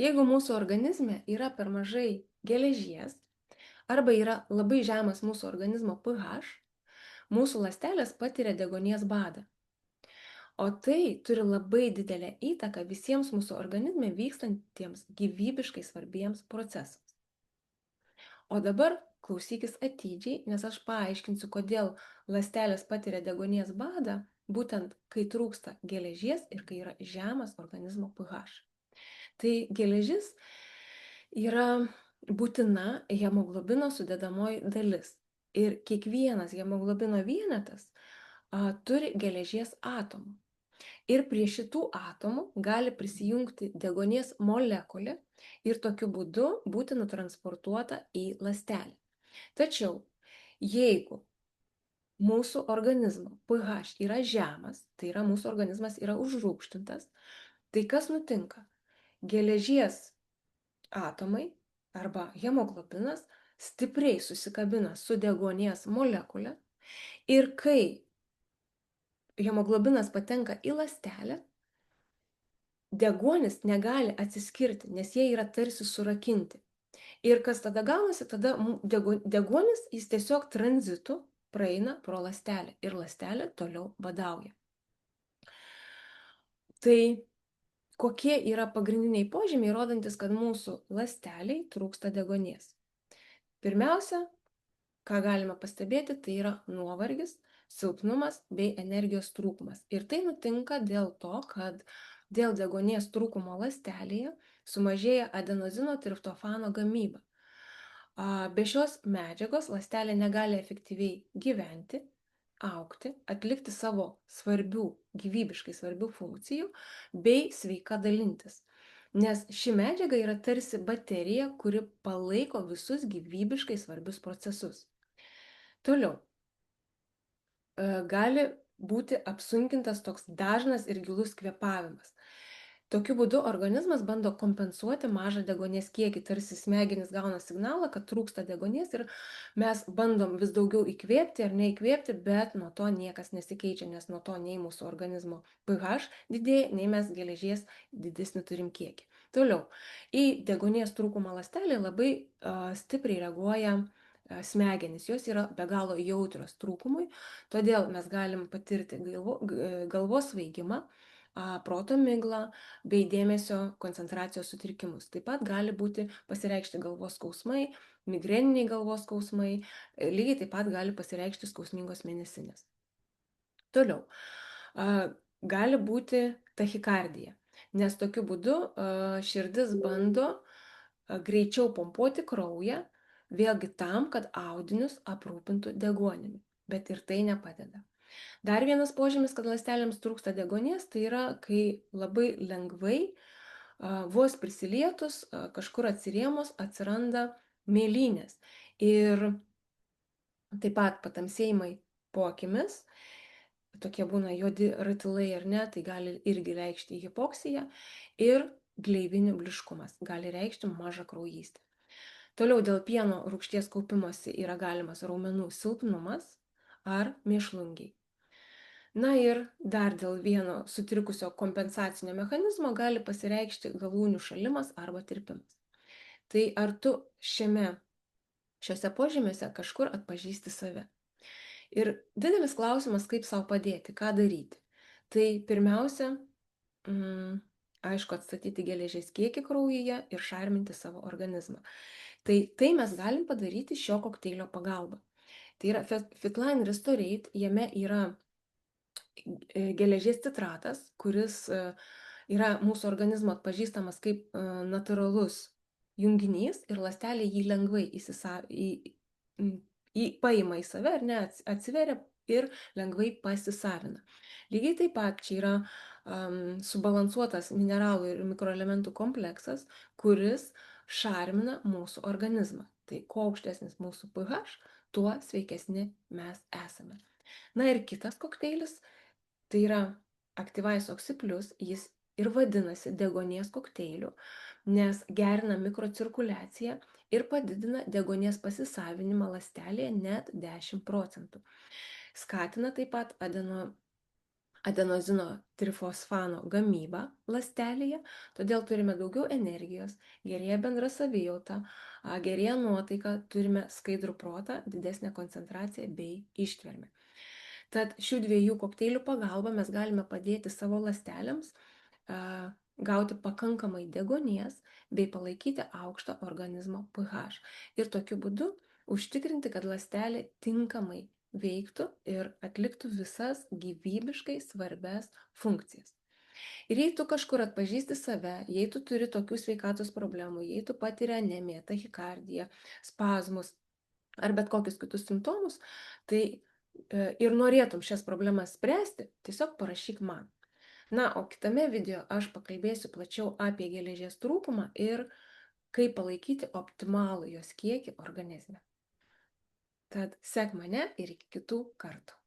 Jeigu mūsų organizme yra per mažai geležies arba yra labai žemas mūsų organizmo pH, mūsų ląstelės patiria deguonies badą. O tai turi labai didelę įtaką visiems mūsų organizme vykstantiems gyvybiškai svarbiems procesams. O dabar klausykis atidžiai, nes aš paaiškinsiu, kodėl ląstelės patiria deguonies badą, būtent kai trūksta geležies ir kai yra žemas organizmo pH. Tai geležis yra būtina hemoglobino sudedamoji dalis. Ir kiekvienas hemoglobino vienetas turi geležies atomų. Ir prie šitų atomų gali prisijungti deguonies molekulė ir tokiu būdu būti nutransportuota į ląstelę. Tačiau, jeigu mūsų organizmo pH yra žemas, tai yra mūsų organizmas yra užrūgštintas, tai kas nutinka? Geležies atomai arba hemoglobinas stipriai susikabina su deguonies molekulė ir kai hemoglobinas patenka į ląstelę, deguonis negali atsiskirti, nes jie yra tarsi surakinti. Ir kas tada gaunasi, tada deguonis jis tiesiog tranzitu praeina pro ląstelę ir ląstelė toliau badauja. Tai kokie yra pagrindiniai požymiai, rodantis, kad mūsų ląsteliai trūksta deguonies? Pirmiausia, ką galime pastebėti, tai yra nuovargis, silpnumas bei energijos trūkumas. Ir tai nutinka dėl to, kad dėl deguonies trūkumo ląstelėje sumažėja adenozino triptofano gamyba. Be šios medžiagos ląstelė negali efektyviai gyventi, augti, atlikti savo svarbių, gyvybiškai svarbių funkcijų bei sveika dalintis. Nes ši medžiaga yra tarsi baterija, kuri palaiko visus gyvybiškai svarbius procesus. Toliau, gali būti apsunkintas toks dažnas ir gilus kvėpavimas. Tokiu būdu organizmas bando kompensuoti mažą deguonies kiekį, tarsi smegenys gauna signalą, kad trūksta deguonies ir mes bandom vis daugiau įkvėpti ar neįkvėpti, bet nuo to niekas nesikeičia, nes nuo to nei mūsų organizmo pH didėja, nei mes geležies didesnį turim kiekį. Toliau, į deguonies trūkumą ląstelė labai stipriai reaguoja smegenys, jos yra be galo jautrios trūkumui, todėl mes galim patirti galvos svaigimą, proto miglą bei dėmesio koncentracijos sutrikimus. Taip pat gali būti pasireikšti galvos skausmai, migreniniai galvos skausmai, lygiai taip pat gali pasireikšti skausmingos mėnesinės. Toliau, gali būti tachikardija, nes tokiu būdu širdis bando greičiau pompuoti kraują, vėlgi tam, kad audinius aprūpintų deguonimi, bet ir tai nepadeda. Dar vienas požymis, kad ląstelėms trūksta deguonies, tai yra, kai labai lengvai, vos prisilietus, kažkur atsirėmus, atsiranda mėlynės. Ir taip pat patamsėjimai po akimis, tokie būna juodi ratilai ar ne, tai gali irgi reikšti hipoksiją ir gleivinių blyškumas, gali reikšti mažakraujystę. Toliau dėl pieno rūgšties kaupimosi yra galimas raumenų silpnumas ar mėšlungiai. Na ir dar dėl vieno sutrikusio kompensacinio mechanizmo gali pasireikšti galūnių šalimas arba tirpimas. Tai ar tu šiuose požymiuose kažkur atpažįsti save? Ir didelis klausimas, kaip sau padėti, ką daryti. Tai pirmiausia, aišku, atstatyti geležies kiekį kraujyje ir šarminti savo organizmą. Tai mes galim padaryti šio kokteilio pagalba. Tai yra Fitline Restorate, jame yra geležies citratas, kuris yra mūsų organizmo atpažįstamas kaip natūralus junginys ir ląstelė jį lengvai paima į save, ar ne, atsiveria ir lengvai pasisavina. Lygiai taip pat čia yra subalansuotas mineralų ir mikroelementų kompleksas, kuris šarmina mūsų organizmą. Tai kuo aukštesnis mūsų pH, tuo sveikesni mes esame. Na ir kitas kokteilis, tai yra Activise Oxy Plus, jis ir vadinasi deguonies kokteiliu, nes gerina mikrocirkuliaciją ir padidina deguonies pasisavinimą ląstelėje net 10%. Skatina taip pat adenozino trifosfano gamybą ląstelėje, todėl turime daugiau energijos, gerėja bendra savijauta, gerėja nuotaika, turime skaidrų protą, didesnę koncentraciją bei ištvermę. Tad šių dviejų kokteilių pagalba mes galime padėti savo ląstelėms gauti pakankamai deguonies bei palaikyti aukštą organizmo pH. Ir tokiu būdu užtikrinti, kad ląstelė tinkamai veiktų ir atliktų visas gyvybiškai svarbias funkcijas. Ir jei tu kažkur atpažįsti save, jei tu turi tokių sveikatos problemų, jei tu patiri anemiją, tachikardiją, spazmus ar bet kokius kitus simptomus, tai ir norėtum šias problemas spręsti, tiesiog parašyk man. Na, o kitame video aš pakalbėsiu plačiau apie geležies trūkumą ir kaip palaikyti optimalų jos kiekį organizme. Tad sek mane ir iki kitų kartų.